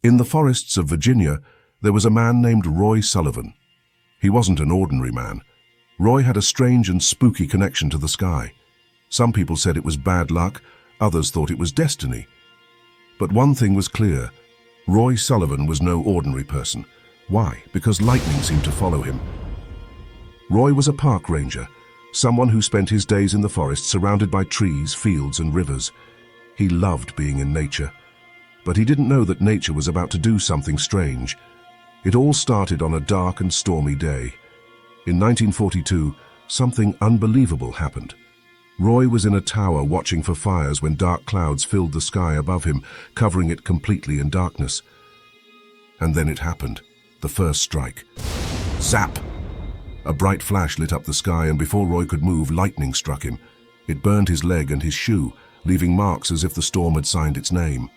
In the forests of Virginia, there was a man named Roy Sullivan. He wasn't an ordinary man. Roy had a strange and spooky connection to the sky. Some people said it was bad luck, others thought it was destiny. But one thing was clear: Roy Sullivan was no ordinary person. Why? Because lightning seemed to follow him. Roy was a park ranger, someone who spent his days in the forest surrounded by trees, fields, and rivers. He loved being in nature. But he didn't know that nature was about to do something strange. It all started on a dark and stormy day. In 1942, something unbelievable happened. Roy was in a tower watching for fires when dark clouds filled the sky above him, covering it completely in darkness. And then it happened. The first strike. Zap! A bright flash lit up the sky, and before Roy could move, lightning struck him. It burned his leg and his shoe, leaving marks as if the storm had signed its name.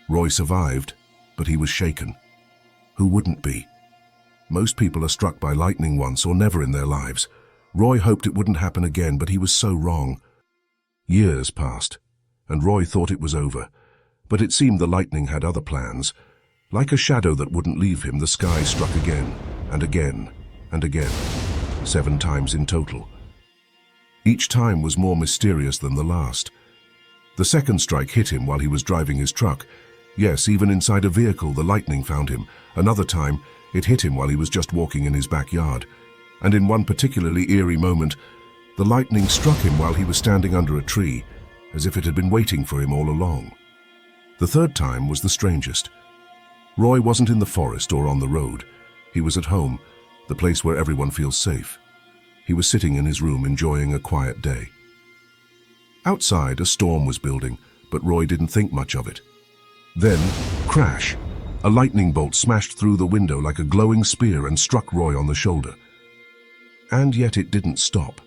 Roy survived, but he was shaken. Who wouldn't be? Most people are struck by lightning once or never in their lives. Roy hoped it wouldn't happen again, but he was so wrong. Years passed, and Roy thought it was over. But it seemed the lightning had other plans. Like a shadow that wouldn't leave him, the sky struck again, and again, and again. 7 times in total. Each time was more mysterious than the last. The second strike hit him while he was driving his truck. Yes, even inside a vehicle, the lightning found him. Another time, it hit him while he was just walking in his backyard. And in one particularly eerie moment, the lightning struck him while he was standing under a tree, as if it had been waiting for him all along. The third time was the strangest. Roy wasn't in the forest or on the road. He was at home, the place where everyone feels safe. He was sitting in his room enjoying a quiet day. Outside, a storm was building, but Roy didn't think much of it. Then, crash! A lightning bolt smashed through the window like a glowing spear and struck Roy on the shoulder. And yet it didn't stop.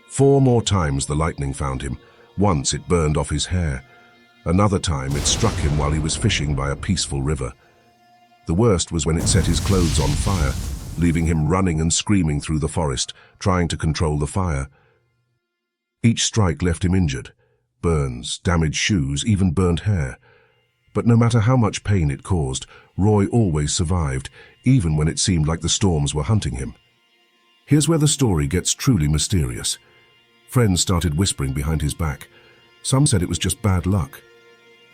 4 more times the lightning found him. Once it burned off his hair. Another time it struck him while he was fishing by a peaceful river. The worst was when it set his clothes on fire, leaving him running and screaming through the forest, trying to control the fire. Each strike left him injured. Burns, damaged shoes, even burnt hair. But no matter how much pain it caused, Roy always survived, even when it seemed like the storms were hunting him. Here's where the story gets truly mysterious. Friends started whispering behind his back. Some said it was just bad luck.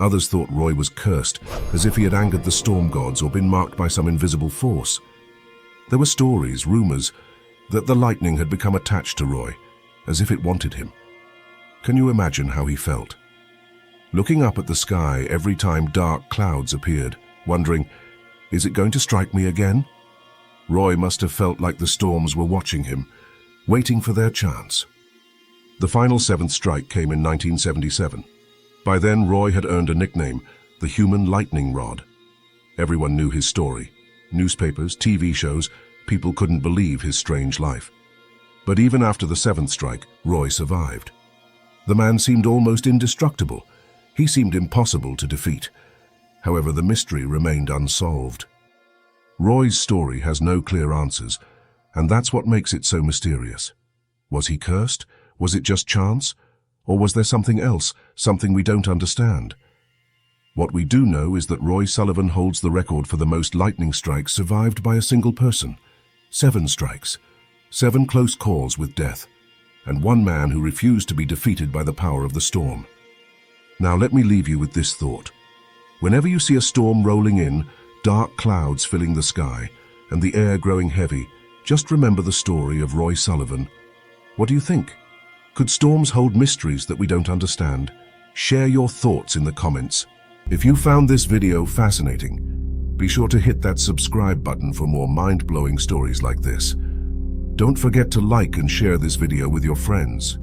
Others thought Roy was cursed, as if he had angered the storm gods or been marked by some invisible force. There were stories, rumors, that the lightning had become attached to Roy, as if it wanted him. Can you imagine how he felt? Looking up at the sky every time dark clouds appeared, wondering, is it going to strike me again? Roy must have felt like the storms were watching him, waiting for their chance. The final 7th strike came in 1977. By then, Roy had earned a nickname, the Human Lightning Rod. Everyone knew his story. Newspapers, TV shows, people couldn't believe his strange life. But even after the 7th strike, Roy survived. The man seemed almost indestructible. He seemed impossible to defeat. However, the mystery remained unsolved. Roy's story has no clear answers, and that's what makes it so mysterious. Was he cursed? Was it just chance? Or was there something else, something we don't understand? What we do know is that Roy Sullivan holds the record for the most lightning strikes survived by a single person. 7 strikes, 7 close calls with death, and 1 man who refused to be defeated by the power of the storm. Now let me leave you with this thought. Whenever you see a storm rolling in, dark clouds filling the sky, and the air growing heavy, just remember the story of Roy Sullivan. What do you think? Could storms hold mysteries that we don't understand? Share your thoughts in the comments. If you found this video fascinating, be sure to hit that subscribe button for more mind-blowing stories like this. Don't forget to like and share this video with your friends.